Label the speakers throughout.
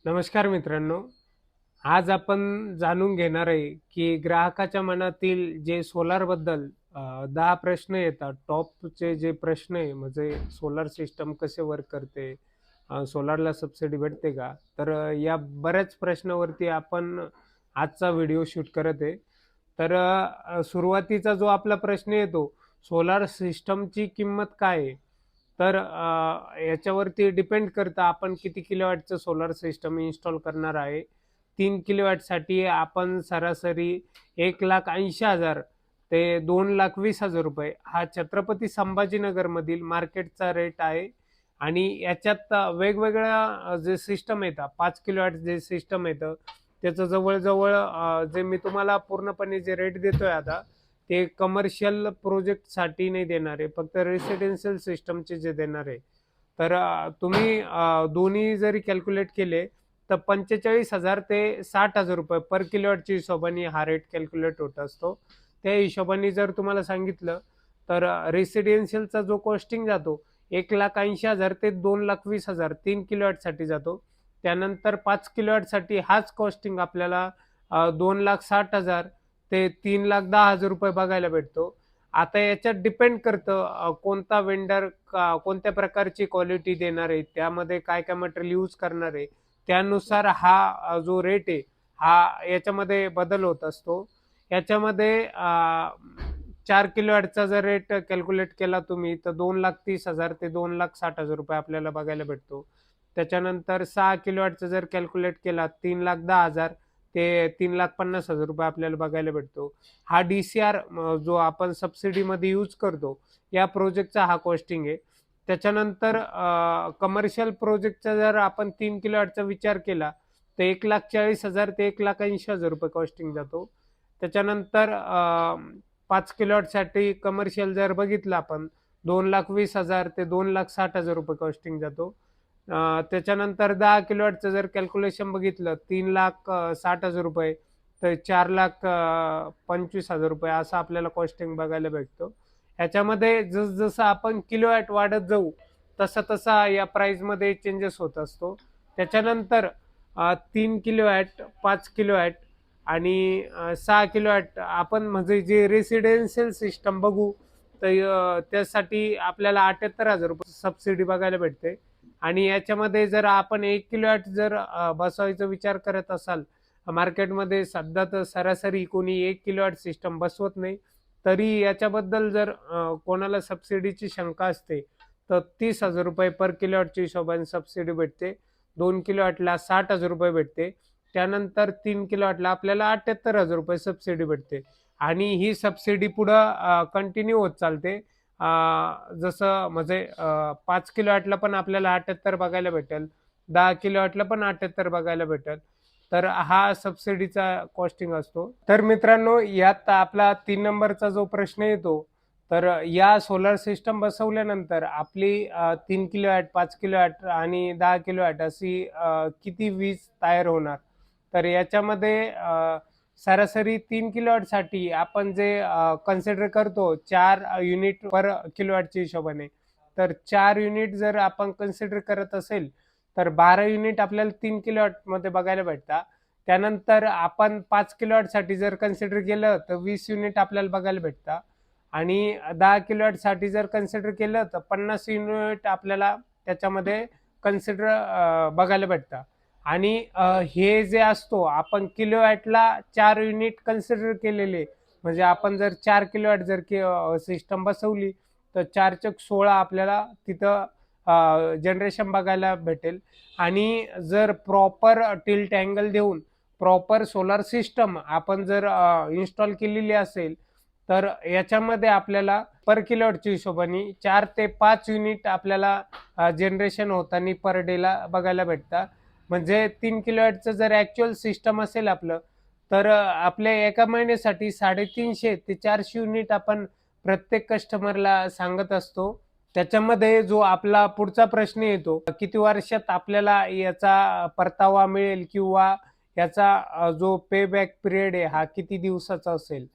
Speaker 1: नमस्कार मित्रांनो. आज आपण जाणून घेणार आहे, की ग्राहकाच्या मनातील जे सोलारबद्दल 10 प्रश्न येतात. टॉपचे जे प्रश्न आहे म्हणजे सोलार सिस्टम कसे वर्क करते? सोलारला सबसिडी भेटते का? तर या बऱ्याच प्रश्नावरती आपण आजचा व्हिडिओ शूट करत आहे. तर सुरुवातीचा जो आपला प्रश्न येतो, सोलार सिस्टमची किंमत काय आहे? तर याच्यावरती डिपेंड करतं आपण किती किलोवॅटचं सोलार सिस्टम इन्स्टॉल करणार आहे. 3 किलोवॅटसाठी आपण सरासरी 1,80,000 ते 2,20,000 रुपये हा छत्रपती संभाजीनगरमधील मार्केटचा रेट आहे. आणि याच्यात वेगवेगळ्या जे सिस्टम येतात 5 किलोवॅट जे सिस्टम येतं त्याचं जवळ-जवळ जे मी तुम्हाला पूर्णपणे जे रेट देतोय आता ते कमर्शियल प्रोजेक्टसाठी नाही देणार आहे. फक्त रेसिडेन्शियल सिस्टमचे जे देणार आहे. तर तुम्ही दोन्ही जरी कॅल्क्युलेट केले तर 45,000 ते 60,000 रुपये पर किलोवॅटच्या हिशोबाने हा रेट कॅल्क्युलेट होत असतो. त्या हिशोबाने जर तुम्हाला सांगितलं तर रेसिडेन्शियलचा जो कॉस्टिंग जातो 1,80,000 ते 2,20,000 3 किलोवॅटसाठी जातो. त्यानंतर 5 किलोवॅटसाठी हाच कॉस्टिंग आपल्याला 2,60,000 ते 3,10,000 रुपये बघायला भेटतो. आता याच्यात डिपेंड करतं कोणता वेंडर कोणत्या प्रकारची क्वालिटी देणार आहे, त्यामध्ये काय-काय मटेरियल यूज करणार आहे, त्यानुसार हा जो रेट आहे, हा याच्यामध्ये बदल होत असतो. याच्यामध्ये 4 किलोवॅटचा जर रेट कॅल्क्युलेट केला तुम्ही तर 2,30,000 ते 2,60,000 रुपये आपल्याला बघायला भेटतो. त्याच्यानंतर 6 किलोवॅटचा जर कॅल्क्युलेट केला 3,10,000 ते 3,50,000 रुपये आपल्याला बघायला भेटतो. हा DCR जो आपण सबसिडीमध्ये यूज करतो, या प्रोजेक्टचा हा कॉस्टिंग आहे. त्याच्यानंतर कमर्शियल प्रोजेक्टचा जर आपण 3 किलोवॅटचा विचार केला, तर 1,40,000 ते 1,80,000 रुपये कॉस्टिंग जातो. त्याच्यानंतर 5 किलोवॅटसाठी कमर्शियल जर बघितलं आपण 2,20,000 ते 2,60,000 रुपये कॉस्टिंग जातो. त्याच्यानंतर 10 किलोवॅटचं जर कॅल्क्युलेशन बघितलं 3,60,000 रुपये तर 4,25,000 रुपये असं आपल्याला कॉस्टिंग बघायला भेटतो. ह्याच्यामध्ये जसं आपण किलोवॅट वाढत जाऊ तसा तसा या प्राइसमध्ये चेंजेस होत असतो. त्याच्यानंतर 3 किलोवॅट, 5 किलोवॅट आणि 6 किलोवॅट आपण म्हणजे जे रेसिडेन्शियल सिस्टम बघू तर त्यासाठी आपल्याला 78,000 रुपये सबसिडी बघायला भेटते. आणि याच्यामध्ये जर आपण 1 किलोवॅट जर बसवायचा विचार करत असाल, मार्केटमध्ये सध्या तर सरासरी कोणी 1 किलोवॅट सिस्टम बसवत नाही. तरी याच्याबद्दल जर कोणाला सबसिडीची शंका असते, तर 30,000 रुपये पर किलोवॅटच्या हिशोबाने सबसिडी भेटते. 2 किलोवॅटला 60,000 रुपये भेटते. त्यानंतर 3 किलोवॅटला आपल्याला 78,000 रुपये सबसिडी भेटते. आणि ही सबसिडी पुढं कंटिन्यू होत चालते. जसं म्हणजे 5 किलोवॅटला पण आपल्याला 78 बघायला भेटेल. 10 किलोवॅटला पण 78 बघायला भेटेल. तर हा सबसिडीचा कॉस्टिंग असतो. तर मित्रांनो यात आपला 3 नंबरचा जो प्रश्न येतो, तर या सोलार सिस्टम बसवल्यानंतर आपली 3 किलोवॅट, 5 किलोवॅट आणि 10 किलोवॅट अशी किती वीज तयार होणार? तर याच्यामध्ये सरासरी 3 किलोवॅटसाठी आपण जे कन्सिडर करतो 4 युनिट पर किलोवॅटच्या हिशोबाने. तर 4 युनिट जर आपण कन्सिडर करत असेल, तर 12 युनिट आपल्याला 3 किलोवॅटमध्ये बघायला भेटतात. त्यानंतर आपण 5 किलोवॅटसाठी जर कन्सिडर केलं, तर 20 युनिट आपल्याला बघायला भेटतात. आणि 10 किलोवॅटसाठी जर कन्सिडर केलं, तर 50 युनिट आपल्याला त्याच्यामध्ये कन्सिडर बघायला भेटतात. आणि हे जे असतो आपण किलोवॅटला 4 युनिट कन्सिडर केलेले. म्हणजे आपण जर 4 किलोवॅट जर सिस्टम बसवली, तर 4 चक 16 आपल्याला तिथं जनरेशन बघायला भेटेल. आणि जर प्रॉपर टिल्ट अँगल देऊन प्रॉपर सोलार सिस्टम आपण जर इन्स्टॉल केलेली असेल, तर याच्यामध्ये आपल्याला पर किलोवॅटच्या हिशोबाने 4 ते 5 युनिट आपल्याला जनरेशन होताना पर डेला बघायला भेटतात. म्हणजे 3 किलोवॅटचं जर ॲक्च्युअल सिस्टम असेल आपलं, तर आपल्या एका महिन्यासाठी 350 ते 400 युनिट आपण प्रत्येक कस्टमरला सांगत असतो. त्याच्यामध्ये जो आपला पुढचा प्रश्न येतो, किती वर्षात आपल्याला याचा परतावा मिळेल किंवा याचा जो पे बॅक पिरियड आहे हा किती दिवसाचा असेल?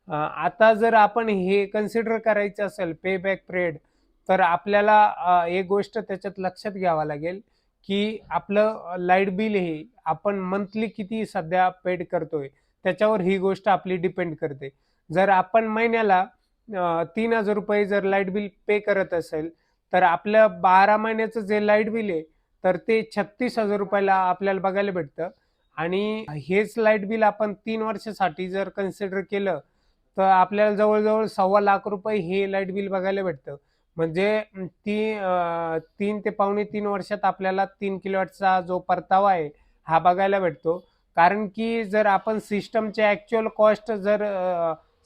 Speaker 1: आता जर आपण हे कन्सिडर करायचं असेल पे बॅक पिरियड, तर आपल्याला एक गोष्ट त्याच्यात लक्षात घ्यावा लागेल, की आपलं लाईट बिल हे आपण मंथली किती सध्या पेड करतोय त्याच्यावर ही गोष्ट आपली डिपेंड करते. जर आपण महिन्याला 3,000 रुपये जर लाईट बिल पे करत असेल, तर आपलं 12 महिन्याचं जे लाईट बिल आहे तर ते 36,000 रुपयाला आपल्याला बघायला भेटतं. आणि हेच लाईट बिल आपण 3 वर्षासाठी जर कन्सिडर केलं तर आपल्याला जवळजवळ ₹1,25,00,000 हे लाईट बिल बघायला भेटतं. म्हणजे 3 ते 3.25 वर्षात आपल्याला 3 किलोवॅटचा जो परतावा आहे हा बघायला भेटतो. कारण की जर आपण सिस्टमची ॲक्च्युअल कॉस्ट जर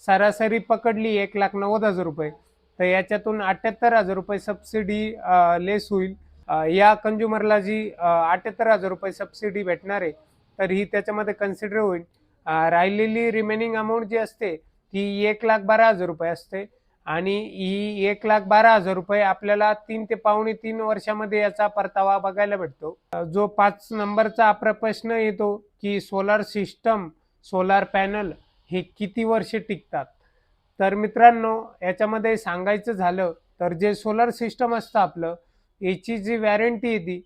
Speaker 1: सरासरी पकडली 1,90,000 रुपये, तर याच्यातून 78,000 रुपये सबसिडी लेस होईल. या कंझ्युमरला जी 78,000 रुपये सबसिडी भेटणार आहे, तर ही त्याच्यामध्ये कन्सिडर होईल. राहिलेली रिमेनिंग अमाऊंट जी असते ती 1,12,000 रुपये असते. आणि ही 1,12,000 रुपये आपल्याला 3 ते 3.25 वर्षामध्ये याचा परतावा बघायला भेटतो. जो 5 नंबरचा आपला प्रश्न येतो की सोलार सिस्टम, सोलार पॅनल हे किती वर्षे टिकतात. तर मित्रांनो, याच्यामध्ये सांगायचं झालं तर जे सोलार सिस्टम असतं आपलं, याची जी वॅरंटी येते,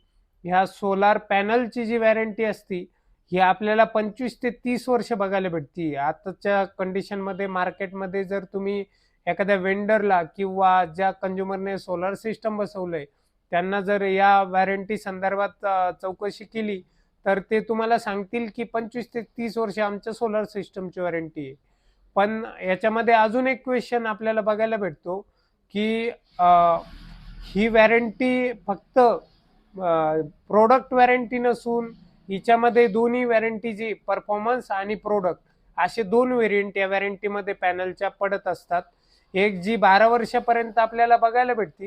Speaker 1: ह्या सोलार पॅनलची जी वॅरंटी असती ही आपल्याला 25 ते 30 वर्ष बघायला भेटते. आताच्या कंडिशनमध्ये मार्केटमध्ये जर तुम्ही एखाद्या वेंडरला किंवा ज्या कंझ्युमरने सोलार सिस्टम बसवलंय त्यांना जर या वॉरंटी संदर्भात चौकशी केली, तर ते तुम्हाला सांगतील की 25 ते 30 वर्ष आमच्या सोलार सिस्टमची वॉरंटी आहे. पण याच्यामध्ये अजून एक क्वेश्चन आपल्याला बघायला भेटतो की ही वॉरंटी फक्त प्रोडक्ट वॉरंटी नसून हिच्यामध्ये दोन्ही वॉरंटी जी परफॉर्मन्स आणि प्रोडक्ट असे दोन व्हेरियंट या वॉरंटीमध्ये पॅनलच्या पडत असतात. एक जी 12 वर्षापर्यंत आपल्याला बघायला भेटते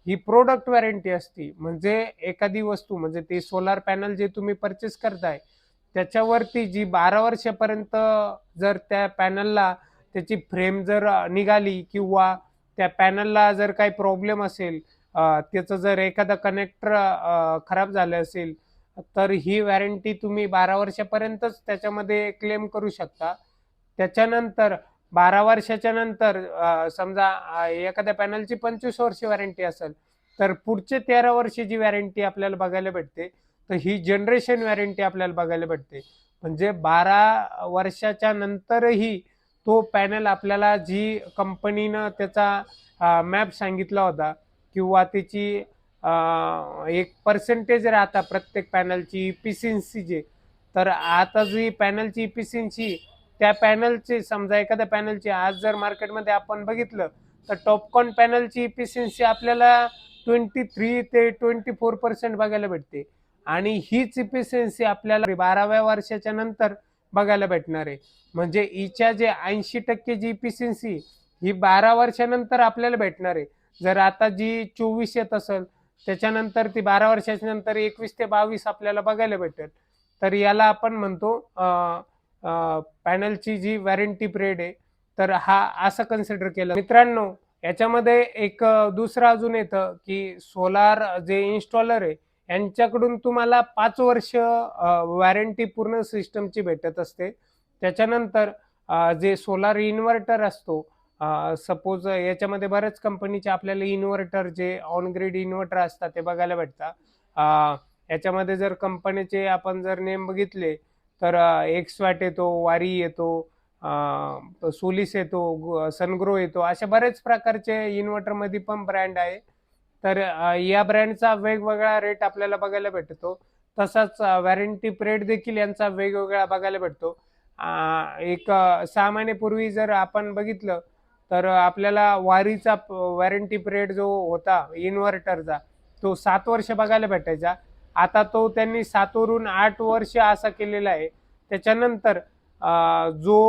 Speaker 1: ही प्रोडक्ट वॉरंटी असती. म्हणजे एखादी वस्तू म्हणजे ते सोलार पॅनल जे तुम्ही परचेस करताय त्याच्यावरती जी 12 वर्षापर्यंत जर त्या पॅनलला त्याची फ्रेम जर निघाली किंवा त्या पॅनलला जर काही प्रॉब्लेम असेल, त्याचं जर एखादा कनेक्टर खराब झालं असेल, तर ही वॉरंटी तुम्ही 12 वर्षापर्यंतच त्याच्यामध्ये क्लेम करू शकता. त्याच्यानंतर 12 वर्षाच्या नंतर समजा एखाद्या पॅनलची 25 वर्ष वॉरंटी असेल, तर पुढचे 13 वर्ष जी वॉरंटी आपल्याला बघायला भेटते, तर ही जनरेशन वॉरंटी आपल्याला बघायला भेटते. म्हणजे 12 वर्षाच्या नंतरही तो पॅनल आपल्याला जी कंपनीनं त्याचा मॅप सांगितला होता किंवा त्याची एक पर्सेंटेज राहता प्रत्येक पॅनलची इफिशियन्सी जे, तर आता जी पॅनलची इफिशियन्सी त्या पॅनलची समजा एखाद्या पॅनलची आज जर मार्केटमध्ये आपण बघितलं तर टॉपकॉन पॅनलची इफिशियन्सी आपल्याला 23 ते 24% बघायला भेटते. आणि हीच इफिशियन्सी आपल्याला 12व्या वर्षाच्या नंतर बघायला भेटणार आहे. म्हणजे हिच्या जे 80% जी इफिशियन्सी ही 12 वर्षानंतर आपल्याला भेटणार आहे. जर आता जी 24 येत असेल त्याच्यानंतर ती 12 वर्षाच्या नंतर 21 ते 22 आपल्याला बघायला भेटेल. तर याला आपण म्हणतो पॅनलची जी वॉरंटी पिरियड आहे, तर हा असं कन्सिडर केलं. मित्रांनो, याच्यामध्ये एक दुसरं अजून येतं की सोलार जे इन्स्टॉलर आहे यांच्याकडून तुम्हाला 5 वर्ष वॉरंटी पूर्ण सिस्टमची भेटत असते. त्याच्यानंतर जे सोलार इन्व्हर्टर असतो, सपोज याच्यामध्ये बऱ्याच कंपनीचे आपल्याला इन्व्हर्टर जे ऑन ग्रिड इन्व्हर्टर असतात ते बघायला भेटतात. याच्यामध्ये जर कंपनीचे आपण जर नेम बघितले तर एक्सवॅट येतो, वारी येतो, सोलिस येतो, सनग्रो येतो, अशा बरेच प्रकारचे इन्व्हर्टरमध्ये पण ब्रँड आहे. तर या ब्रँडचा वेगवेगळा रेट आपल्याला बघायला भेटतो. तसाच वॉरंटी पिरियड देखील यांचा वेगवेगळा बघायला भेटतो. एक 6 महिन्यापूर्वी जर आपण बघितलं तर आपल्याला वारीचा वॉरंटी पिरियड जो होता इन्व्हर्टरचा तो 7 वर्ष बघायला भेटायचा. आता तो त्यांनी 7 वरून 8 वर्ष असा केलेला आहे. त्याच्यानंतर जो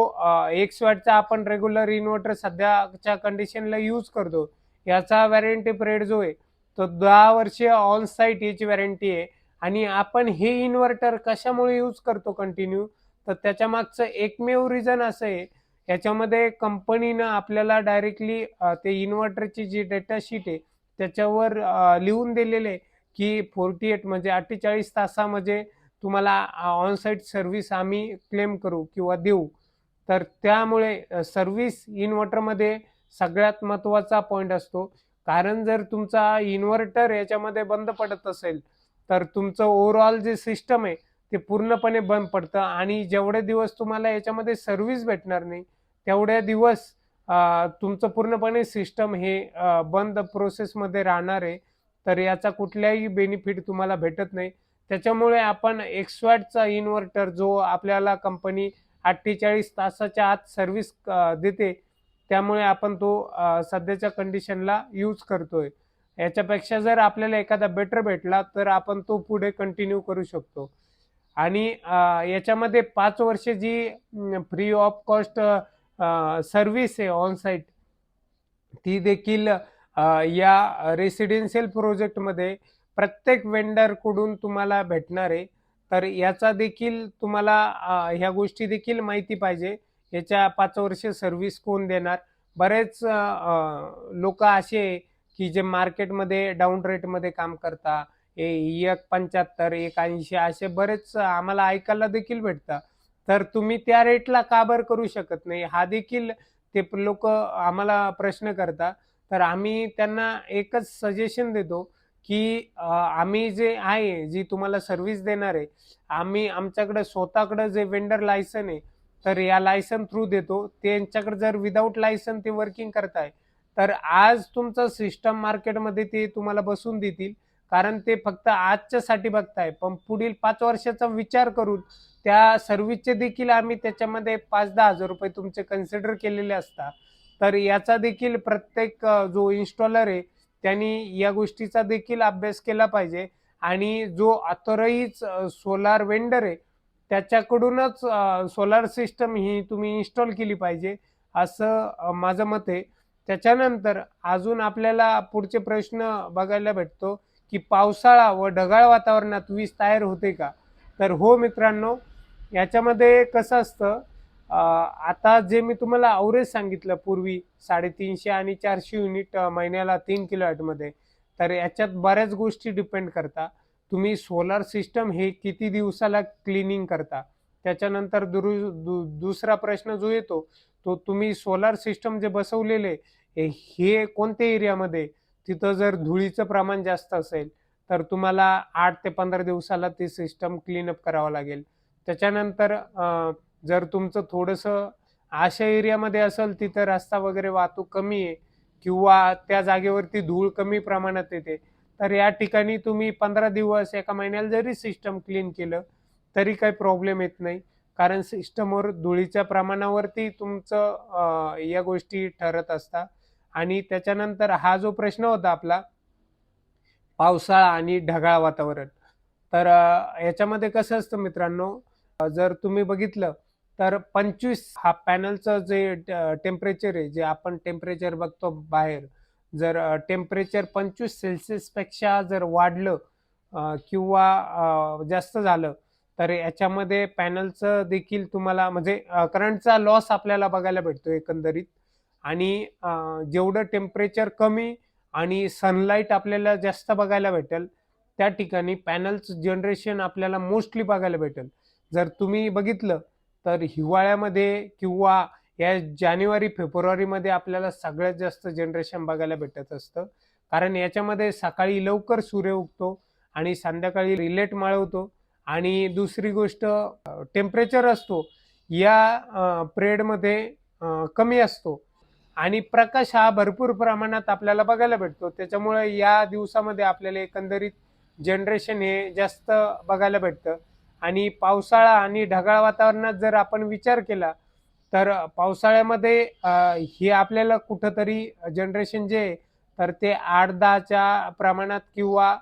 Speaker 1: एक्सवॅटचा आपण रेग्युलर इन्व्हर्टर सध्याच्या कंडिशनला यूज करतो याचा वॉरंटी पिरियड जो आहे तो 10 वर्ष ऑन साईट याची वॉरंटी आहे. आणि आपण हे इन्व्हर्टर कशामुळे यूज करतो कंटिन्यू, तर त्याच्या मागचं एकमेव रिझन असं आहे, याच्यामध्ये कंपनीनं आपल्याला डायरेक्टली ते इन्व्हर्टरची जी डेटा शीट आहे त्याच्यावर लिहून दिलेले की 48 म्हणजे 48 तासामध्ये तुम्हाला ऑन साईट सर्व्हिस आम्ही क्लेम करू किंवा देऊ. तर त्यामुळे सर्व्हिस इन्व्हर्टरमध्ये सगळ्यात महत्त्वाचा पॉईंट असतो. कारण जर तुमचा इन्व्हर्टर याच्यामध्ये बंद पडत असेल तर तुमचं ओव्हरऑल जे सिस्टम आहे ते पूर्णपणे बंद पडतं आणि जेवढे दिवस तुम्हाला याच्यामध्ये सर्व्हिस भेटणार नाही तेवढ्या दिवस तुमचं पूर्णपणे सिस्टम हे बंद प्रोसेसमध्ये राहणार आहे. तर याचा कुठल्याही बेनिफिट तुम्हाला भेटत नाही. त्याच्यामुळे आपण एक्सवॅटचा इन्व्हर्टर जो आपल्याला कंपनी 48 तासाच्या आत सर्व्हिस देते, त्यामुळे आपण तो सध्याच्या कंडिशनला यूज करतोय. याच्यापेक्षा जर आपल्याला एखादा बेटर भेटला तर आपण तो पुढे कंटिन्यू करू शकतो. आणि याच्यामध्ये 5 वर्ष जी फ्री ऑफ कॉस्ट सर्व्हिस आहे ऑन साईट, ती देखील या रेसिडेन्शियल प्रोजेक्टमध्ये प्रत्येक वेंडरकडून तुम्हाला भेटणार आहे. तर याचा देखील तुम्हाला ह्या गोष्टी देखील माहिती पाहिजे. याच्या 5 वर्ष सर्व्हिस कोण देणार? बरेच लोक असे आहे की जे मार्केटमध्ये डाऊन रेटमध्ये काम करता, 1.75 1.80 असे बरेच आम्हाला ऐकायला देखील भेटतात. तर तुम्ही त्या रेटला का बरं करू शकत नाही? हा देखील ते लोक आम्हाला प्रश्न करतात. तर आम्ही त्यांना एकच सजेशन देतो की आम्ही जे आहे जी तुम्हाला सर्व्हिस देणार आहे, आम्ही आमच्याकडे स्वतःकडे जे वेंडर लायसन आहे, तर या लायसन थ्रू देतो. त्यांच्याकडे जर विदाऊट लायसन ते वर्किंग करताय, तर आज तुमचं सिस्टम मार्केटमध्ये ते तुम्हाला बसून देतील. कारण ते फक्त आजच्यासाठी बघताय, पण पुढील 5 वर्षाचा विचार करून त्या सर्व्हिसचे देखील आम्ही त्याच्यामध्ये 5-10 हजार रुपये तुमचे कन्सिडर केलेले असतात. तर याचा देखील प्रत्येक जो इन्स्टॉलर आहे त्यांनी या गोष्टीचा देखील अभ्यास केला पाहिजे आणि जो ऑथराइज सोलार वेंडर आहे त्याच्याकडूनच सोलार सिस्टम ही तुम्ही इन्स्टॉल केली पाहिजे, असं माझं मत आहे. त्याच्यानंतर अजून आपल्याला पुढचे प्रश्न बघायला भेटतो की पावसाळा व ढगाळ वातावरणात वीज तयार होते का? तर हो मित्रांनो, याच्यामध्ये कसं असतं, आता जे मी तुम्हाला अवरेज सांगितलं पूर्वी 350 आणि 400 युनिट महिन्याला 3 मध्ये, तर याच्यात बऱ्याच गोष्टी डिपेंड करतात. तुम्ही सोलार सिस्टम हे किती दिवसाला क्लिनिंग करता. त्याच्यानंतर दुसरा प्रश्न जो येतो तो तुम्ही सोलार सिस्टम जे बसवलेले हे कोणत्या एरियामध्ये, तिथं जर धुळीचं प्रमाण जास्त असेल तर तुम्हाला 8 ते 15 दिवसाला ते सिस्टम क्लीनअप करावं लागेल. त्याच्यानंतर जर तुमचं थोडंसं अशा एरियामध्ये असेल तिथं रस्ता वगैरे वाहतूक कमी आहे किंवा त्या जागेवरती धूळ कमी प्रमाणात येते, तर या ठिकाणी तुम्ही 15 दिवस 1 महिन्याला जरी सिस्टम क्लीन केलं तरी काही प्रॉब्लेम येत नाही. कारण सिस्टमवर धुळीच्या प्रमाणावरती तुमचं या गोष्टी ठरत असतात. आणि त्याच्यानंतर हा जो प्रश्न होता आपला पावसाळा आणि ढगाळ वातावरण, तर याच्यामध्ये कसं असतं मित्रांनो, जर तुम्ही बघितलं तर 25 हा पॅनलचं जे टेम्परेचर आहे, जे आपण टेम्परेचर बघतो बाहेर, जर टेम्परेचर 25 पेक्षा जर वाढलं किंवा जास्त झालं तर याच्यामध्ये पॅनलचं देखील तुम्हाला म्हणजे करंटचा लॉस आपल्याला बघायला भेटतो एकंदरीत. आणि जेवढं टेम्परेचर कमी आणि सनलाईट आपल्याला जास्त बघायला भेटेल त्या ठिकाणी पॅनल्स जनरेशन आपल्याला मोस्टली बघायला भेटेल. जर तुम्ही बघितलं तर हिवाळ्यामध्ये किंवा या जानेवारी फेब्रुवारीमध्ये आपल्याला सगळ्यात जास्त जनरेशन बघायला भेटत असतं. कारण याच्यामध्ये सकाळी लवकर सूर्य उगतो आणि संध्याकाळी रिलेट माळवतो. आणि दुसरी गोष्ट टेम्परेचर असतो या पिरियडमध्ये कमी असतो आणि प्रकाश हा भरपूर प्रमाणात आपल्याला बघायला भेटतो. त्याच्यामुळे या दिवसामध्ये आपल्याला एकंदरीत जनरेशन हे जास्त बघायला भेटतं. आणि पावसाळा आणि ढगाळ वातावरणात जर आपण विचार केला तर पावसाळ्यामध्ये हे आपल्याला कुठंतरी जनरेशन जे आहे तर ते 8-10च्या प्रमाणात किंवा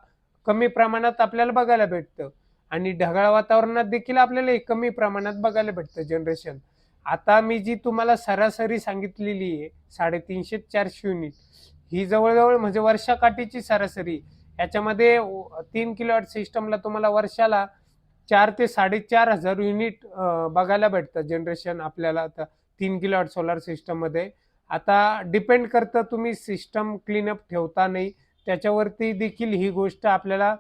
Speaker 1: कमी प्रमाणात आपल्याला बघायला भेटतं. आणि ढगाळ वातावरणात देखील आपल्याला हे कमी प्रमाणात बघायला भेटतं जनरेशन. आता मी जी तुम्हाला सरासरी सांगितलेली आहे 350-400 युनिट, ही जवळजवळ म्हणजे वर्षाकाठीची सरासरी. याच्यामध्ये 3 किलोवॅट सिस्टमला तुम्हाला वर्षाला 4 ते 4,500 युनिट बघायला भेटतं जनरेशन आपल्याला आता 3 किलोवॅट सोलार सिस्टम मध्ये. आता डिपेंड करतं तुम्ही सिस्टम क्लीनअप ठेवता नाही त्याच्यावरती देखील ही गोष्ट आपल्याला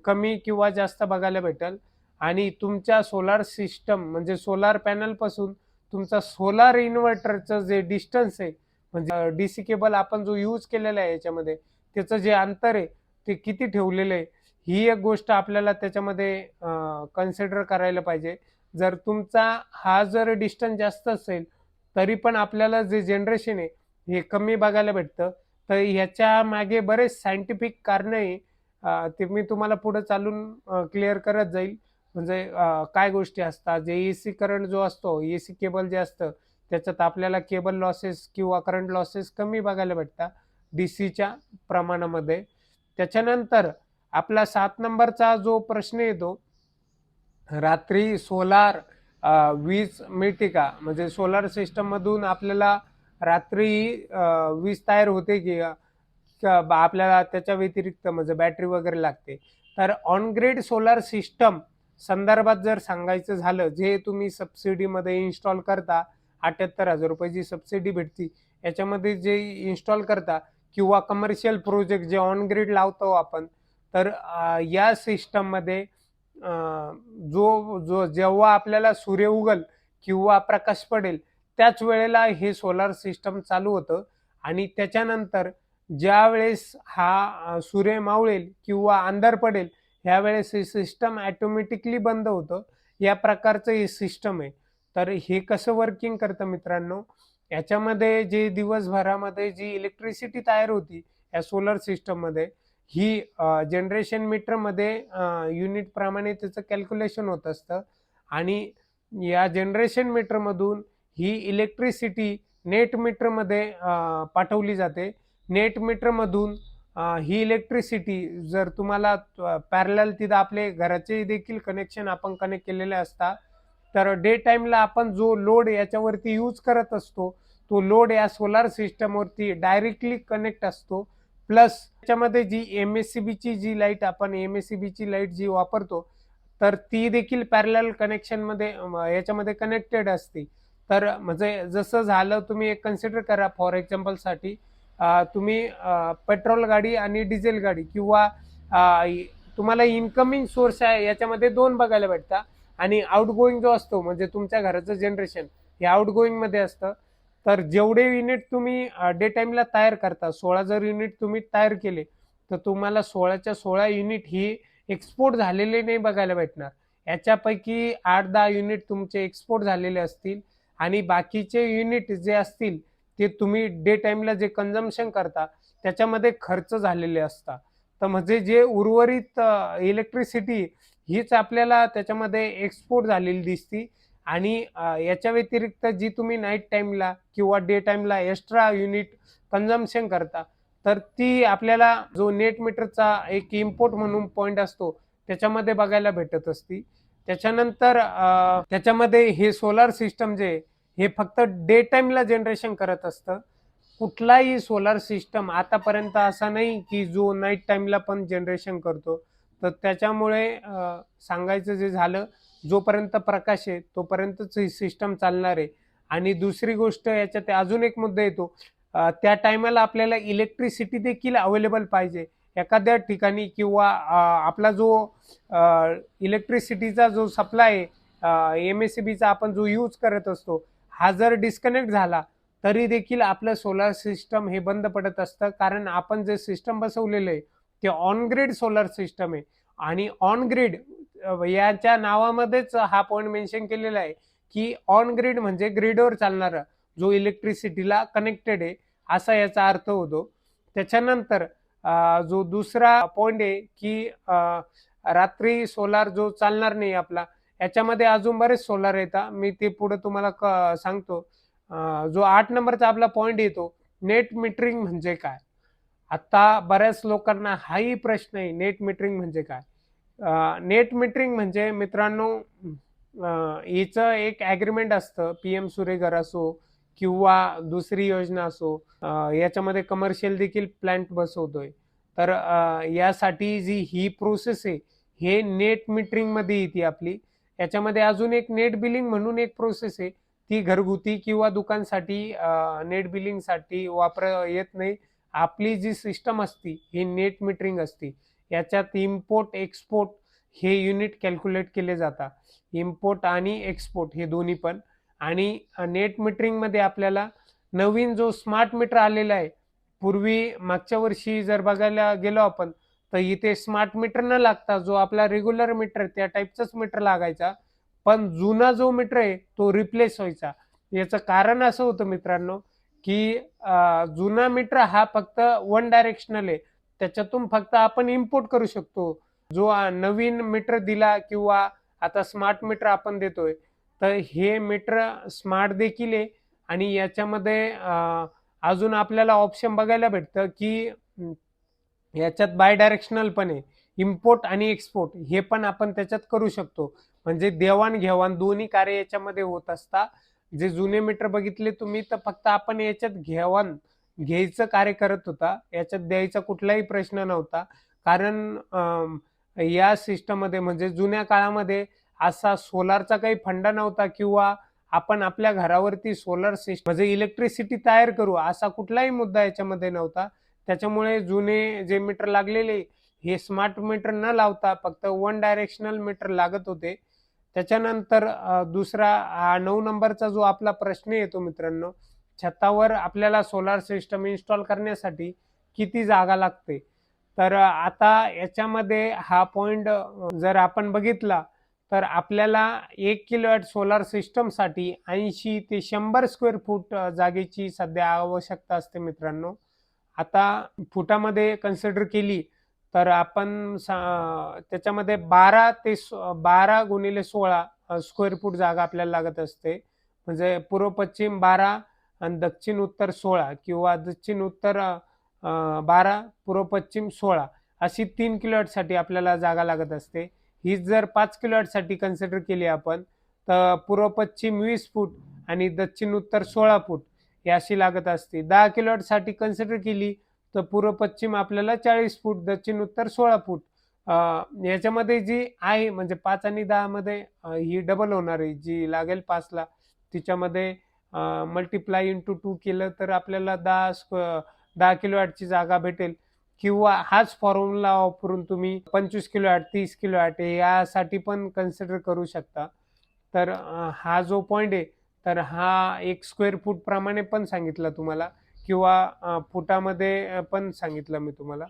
Speaker 1: कमी किंवा जास्त बघायला भेटेल. आणि तुमच्या सोलार सिस्टम म्हणजे सोलार पॅनल पासून तुमचा सोलार इन्व्हर्टरचं जे डिस्टन्स आहे म्हणजे डीसी केबल आपण जो यूज केलेला आहे याच्यामध्ये त्याचं जे अंतर आहे ते किती ठेवलेलं आहे ही एक गोष्ट आपल्याला त्याच्यामध्ये कन्सिडर करायला पाहिजे. जर तुमचा हा जर डिस्टन्स जास्त असेल तरी पण आपल्याला जे जनरेशन आहे हे कमी बघायला भेटतं. तर ह्याच्या मागे बरेच सायंटिफिक कारण आहे. ते मी तुम्हाला पुढे चालून क्लिअर करत जाईल. म्हणजे काय गोष्टी असतात, जे एसी करंट जो असतो, एसी केबल जे असतं त्याच्यात आपल्याला केबल लॉसेस किंवा करंट लॉसेस कमी बघायला भेटतात डीसीच्या प्रमाणामध्ये. त्याच्यानंतर आपला 7 नंबरचा जो प्रश्न येतो, रात्री सोलार वीज मिळते का? म्हणजे सोलार सिस्टम मधून आपल्याला रात्री वीज तयार होते की आपल्याला त्याच्या व्यतिरिक्त म्हणजे बॅटरी वगैरे लागते. तर ऑन ग्रिड सोलार सिस्टम संदर्भात जर सांगायचं झालं, जे तुम्ही सबसिडीमध्ये इन्स्टॉल करता, 78,000 रुपयाची सबसिडी भेटती, याच्यामध्ये जे इन्स्टॉल करता किंवा कमर्शियल प्रोजेक्ट जे ऑन ग्रिड लावतो आपण, तर या सिस्टममध्ये जो जो जेव्हा आपल्याला सूर्य उगल किंवा प्रकाश पडेल त्याच वेळेला हे सोलार सिस्टम चालू होतं आणि त्याच्यानंतर ज्या वेळेस हा सूर्य मावळेल किंवा अंधार पडेल ह्यावेळेस हे सिस्टम ऑटोमॅटिकली बंद होतं. या प्रकारचं हे सिस्टम आहे. तर हे कसं वर्किंग करतं मित्रांनो, याच्यामध्ये जे दिवसभरामध्ये जी इलेक्ट्रिसिटी तयार होती या सोलर सिस्टममध्ये, ही जनरेशन मीटरमध्ये युनिट प्रमाणे त्याचं कॅल्क्युलेशन होत असतं आणि या जनरेशन मीटरमधून ही इलेक्ट्रिसिटी नेट मीटरमध्ये पाठवली जाते. नेट मीटरमधून ही इलेक्ट्रिसिटी जर तुम्हाला पॅरलल तिथं आपले घराचे देखील कनेक्शन आपण कनेक्ट केलेले असतात, तर डे टाईमला आपण जो लोड याच्यावरती यूज करत असतो तो लोड या सोलार सिस्टमवरती डायरेक्टली कनेक्ट असतो. प्लस त्याच्यामध्ये जी एमएससीबीची जी लाईट आपण एमएससीबीची लाईट जी वापरतो तर ती देखील पॅरलल कनेक्शनमध्ये याच्यामध्ये कनेक्टेड असते. तर म्हणजे जसं झालं, तुम्ही एक कन्सिडर करा फॉर एक्झाम्पलसाठी, तुम्ही पेट्रोल गाडी आणि डिझेल गाडी किंवा तुम्हाला इन्कमिंग सोर्स आहे याच्यामध्ये दोन बघायला भेटतात आणि आउटगोईंग जो असतो म्हणजे तुमच्या घराचं जनरेशन हे आउटगोईंग मध्ये असतं. तर जेवढे युनिट तुम्ही डे टाइमला तयार करता, 16 जर युनिट तुम्ही तयार केले तर तुम्हाला 16च्या 16 युनिट ही एक्सपोर्ट झालेले नाही बघायला भेटणार. याच्यापैकी 8-10 युनिट तुमचे एक्सपोर्ट झालेले असतील आणि बाकीचे युनिट जे असतील ते तुम्ही डे टाइमला जे कन्झम्पशन करता त्याच्यामध्ये खर्च झालेले असतात. तर म्हणजे जे उर्वरित इलेक्ट्रिसिटी हीच आपल्याला त्याच्यामध्ये एक्सपोर्ट झालेली दिसती आणि याच्या व्यतिरिक्त जी तुम्ही नाईट टाइमला किंवा डे टाइमला एक्स्ट्रा युनिट कन्झम्पशन करता तर ती आपल्याला जो नेट मीटरचा एक इम्पोर्ट म्हणून पॉइंट असतो त्याच्यामध्ये बघायला भेटत असती. त्याच्यानंतर त्याच्यामध्ये हे सोलार सिस्टम जे हे फक्त डे टाइमला जनरेशन करत असतं. कुठलाही सोलार सिस्टम आतापर्यंत असा नाही की जो नाईट टाइमला पण जनरेशन करतो. तर त्याच्यामुळे सांगायचं जे झालं, जोपर्यंत प्रकाश आहे तोपर्यंतच ही सिस्टम चालणार आहे. आणि दुसरी गोष्ट याच्यात अजून एक मुद्दा येतो, त्या टायमाला आपल्याला इलेक्ट्रिसिटी देखील अवेलेबल पाहिजे. एखाद्या ठिकाणी किंवा आपला जो इलेक्ट्रिसिटीचा जो सप्लाय एमएससीबीचा आपण जो यूज करत असतो हा जर डिस्कनेक्ट झाला तरी देखील आपलं सोलार सिस्टम हे बंद पडत असतं. कारण आपण जे सिस्टम बसवलेलं आहे ते ऑन ग्रिड सोलार सिस्टम आहे आणि ऑन ग्रिड याच्या नावामध्येच हा पॉइंट मेन्शन केलेला आहे की ऑन ग्रिड म्हणजे ग्रिडवर चालणारा जो इलेक्ट्रिसिटीला कनेक्टेड आहे असा याचा अर्थ होतो. त्याच्यानंतर जो दुसरा पॉइंट आहे की रात्री सोलार जो चालणार नाही आपला, याच्यामध्ये अजून बरेच सोलार येतात, मी ते पुढे तुम्हाला सांगतो. जो 8 नंबरचा आपला पॉइंट येतो, नेट मीटरिंग म्हणजे काय? आता बऱ्याच लोकांना हाही प्रश्न आहे, नेट मीटरिंग म्हणजे काय? नेट मीटरिंग म्हणजे मित्रांनो, हिचं एक ॲग्रीमेंट असतं, पीएम सूर्यघर असो किंवा दुसरी योजना असो, याच्यामध्ये कमर्शियल देखील प्लांट बसवतोय. तर यासाठी जी ही प्रोसेस आहे हे नेट मीटरिंग मध्ये येते आपली. याच्यामध्ये अजून एक नेट बिलिंग म्हणून एक प्रोसेस आहे, ती घरगुती किंवा दुकानसाठी नेट बिलिंगसाठी वापर येत नाही. आपली जी सिस्टम असती ही नेट मीटरिंग असती. याच्यात इम्पोर्ट एक्सपोर्ट हे युनिट कॅल्क्युलेट केले जातात, इम्पोर्ट आणि एक्सपोर्ट हे दोन्ही पण. आणि नेट मीटरिंग मध्ये आपल्याला नवीन जो स्मार्ट मीटर आलेला आहे, पूर्वी मागच्या वर्षी जर बघायला गेलो आपण तर इथे स्मार्ट मीटर न लागता जो आपला रेग्युलर मीटर त्या टाईपचाच मीटर लागायचा, पण जुना जो मीटर आहे तो रिप्लेस व्हायचा. याचं कारण असं होतं मित्रांनो, की जुना मीटर हा फक्त वन डायरेक्शनल आहे. त्याच्यातून फक्त आपण इम्पोर्ट करू शकतो. जो नवीन मीटर दिला किंवा आता स्मार्ट मीटर आपण देतोय, तर हे मीटर स्मार्ट देखील आहे आणि याच्यामध्ये अजून आपल्याला ऑप्शन बघायला भेटतं, की याच्यात बाय डायरेक्शनल पण आहे. इम्पोर्ट आणि एक्सपोर्ट हे पण आपण त्याच्यात करू शकतो. म्हणजे देवाण-घेवाण दोन्ही कार्य याच्यामध्ये होत असतात. जे जुने मीटर बघितले तुम्ही, तर फक्त आपण याच्यात घ्यायचं कार्य करत होता. याच्यात द्यायचा कुठलाही प्रश्न नव्हता. कारण या सिस्टममध्ये म्हणजे जुन्या काळामध्ये असा सोलारचा काही फंडा नव्हता किंवा आपण आपल्या घरावरती सोलर सिस्टम म्हणजे इलेक्ट्रिसिटी तयार करू असा कुठलाही मुद्दा याच्यामध्ये नव्हता. त्याच्यामुळे जुने जे मीटर लागलेले हे स्मार्ट मीटर न लावता फक्त वन डायरेक्शनल मीटर लागत होते. त्याच्यानंतर दुसरा 9 नंबरचा जो आपला प्रश्न येतो मित्रांनो, छतावर आपल्याला सोलार सिस्टम इन्स्टॉल करण्यासाठी किती जागा लागते? तर आता याच्यामध्ये हा पॉइंट जर आपण बघितला, तर आपल्याला 1 किलोवॅट सोलार सिस्टमसाठी 80 ते 100 स्क्वेअर फूट जागेची सध्या आवश्यकता असते मित्रांनो. आता फुटामध्ये कन्सिडर केली तर आपण त्याच्यामध्ये 12 गुणिले 16 स्क्वेअर फूट जागा आपल्याला लागत असते. म्हणजे पूर्व पश्चिम 12 आणि दक्षिण उत्तर 16 किंवा दक्षिण उत्तर 12 पूर्व पश्चिम 16 अशी 3 किलोवॅटसाठी आपल्याला जागा लागत असते. ही जर 5 किलोवॅटसाठी कन्सिडर केली आपण, तर पूर्व पश्चिम 20 फूट आणि दक्षिण उत्तर 16 फूट ही अशी लागत असते. 10 किलोवॅटसाठी कन्सिडर केली तर पूर्व पश्चिम आपल्याला 40 फूट, दक्षिण उत्तर 16 फूट. याच्यामध्ये जी आहे म्हणजे 5 आणि 10 मध्ये ही डबल होणार आहे. जी लागेल 5ला तिच्यामध्ये मल्टिप्लाय इंटू 2 केलं तर आपल्याला 10 किलोवॅटची जागा भेटेल किंवा हाच फॉर्म्युला वापरून तुम्ही 25 किलोवॅट, 30 किलोवॅट यासाठी पण कन्सिडर करू शकता. तर हा जो पॉइंट आहे, तर हा 1 स्क्वेअर फूट प्रमाणे पण सांगितलं तुम्हाला किंवा फुटामध्ये पण सांगितलं मी तुम्हाला.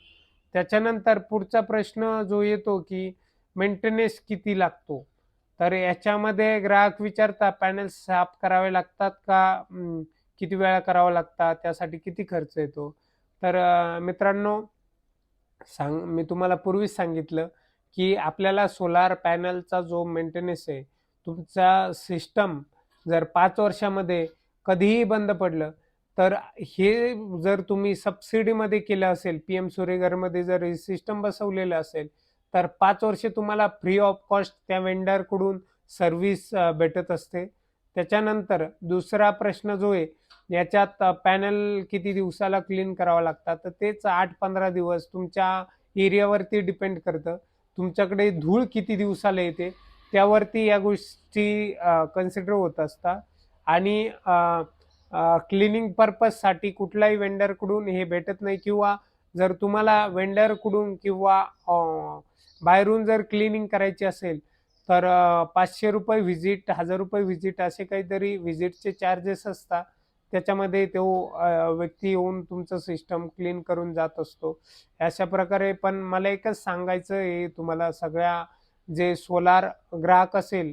Speaker 1: त्याच्यानंतर पुढचा प्रश्न जो येतो, की मेंटेनन्स किती लागतो? तर याच्यामध्ये ग्राहक विचारतात पॅनल्स साफ करावे लागतात का? किती वेळा करावं लागतात? त्यासाठी किती खर्च येतो? तर मित्रांनो मी तुम्हाला पूर्वीच सांगितलं, की आपल्याला सोलार पॅनलचा जो मेंटेनन्स आहे, तुमचा सिस्टम जर 5 वर्षामध्ये कधीही बंद पडलं, तर हे जर तुम्ही सबसिडीमध्ये केलं असेल, पी-एम सूर्यघरमध्ये जर हे सिस्टम बसवलेलं असेल, तर 5 वर्षे तुम्हाला फ्री ऑफ कॉस्ट त्या वेंडरकडून सर्व्हिस भेटत असते. त्याच्यानंतर दुसरा प्रश्न जो आहे, याच्यात पॅनल किती दिवसाला क्लीन करावं लागतात, तर तेच 8-15 दिवस तुमच्या एरियावरती डिपेंड करतं. तुमच्याकडे धूळ किती दिवसाला येते, त्यावरती या गोष्टी कन्सिडर होत असतात आणि क्लिनिंग पर्पजसाठी कुठल्याही वेंडरकडून हे भेटत नाही किंवा जर तुम्हाला वेंडरकडून किंवा बाहेरून जर क्लिनिंग करायची असेल, तर ₹500 व्हिजिट, ₹1000 व्हिजिट असे काहीतरी व्हिजिटचे चार्जेस असतात. त्याच्यामध्ये तो व्यक्ती येऊन तुमचं सिस्टम क्लीन करून जात असतो. अशा प्रकारे पण मला एकच सांगायचं आहे तुम्हाला सगळ्या जे सोलार ग्राहक असेल,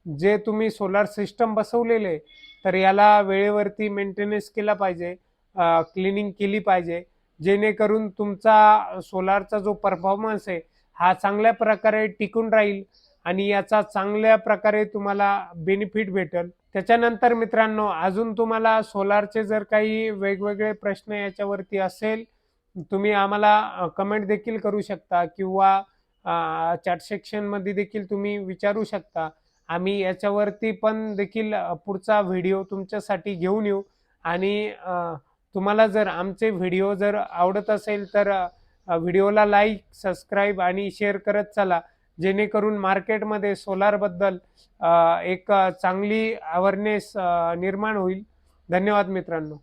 Speaker 1: जे तुम्ही सोलार सिस्टम बसवलेले तर याला वेळेवरती मेंटेनन्स केला पाहिजे, क्लिनिंग केली पाहिजे, जेणेकरून तुमचा सोलारचा जो परफॉर्मन्स आहे हा चांगल्या प्रकारे टिकून राहील आणि याचा चांगल्या प्रकारे तुम्हाला बेनिफिट भेटेल. त्याच्यानंतर मित्रांनो अजून तुम्हाला सोलारचे जर काही वेगवेगळे प्रश्न याच्यावरती असेल, तुम्ही आम्हाला कमेंट देखील करू शकता किंवा चॅट सेक्शनमध्ये देखील तुम्ही विचारू शकता. आम्ही याच्यावरती पण देखील पुढचा व्हिडिओ तुमच्यासाठी घेऊन येऊ आणि तुम्हाला जर आमचे व्हिडिओ जर आवडत असेल तर व्हिडिओला लाईक, सबस्क्राईब आणि शेअर करत चला. जेणेकरून मार्केटमध्ये सोलारबद्दल एक चांगली अवेअरनेस निर्माण होईल. धन्यवाद मित्रांनो.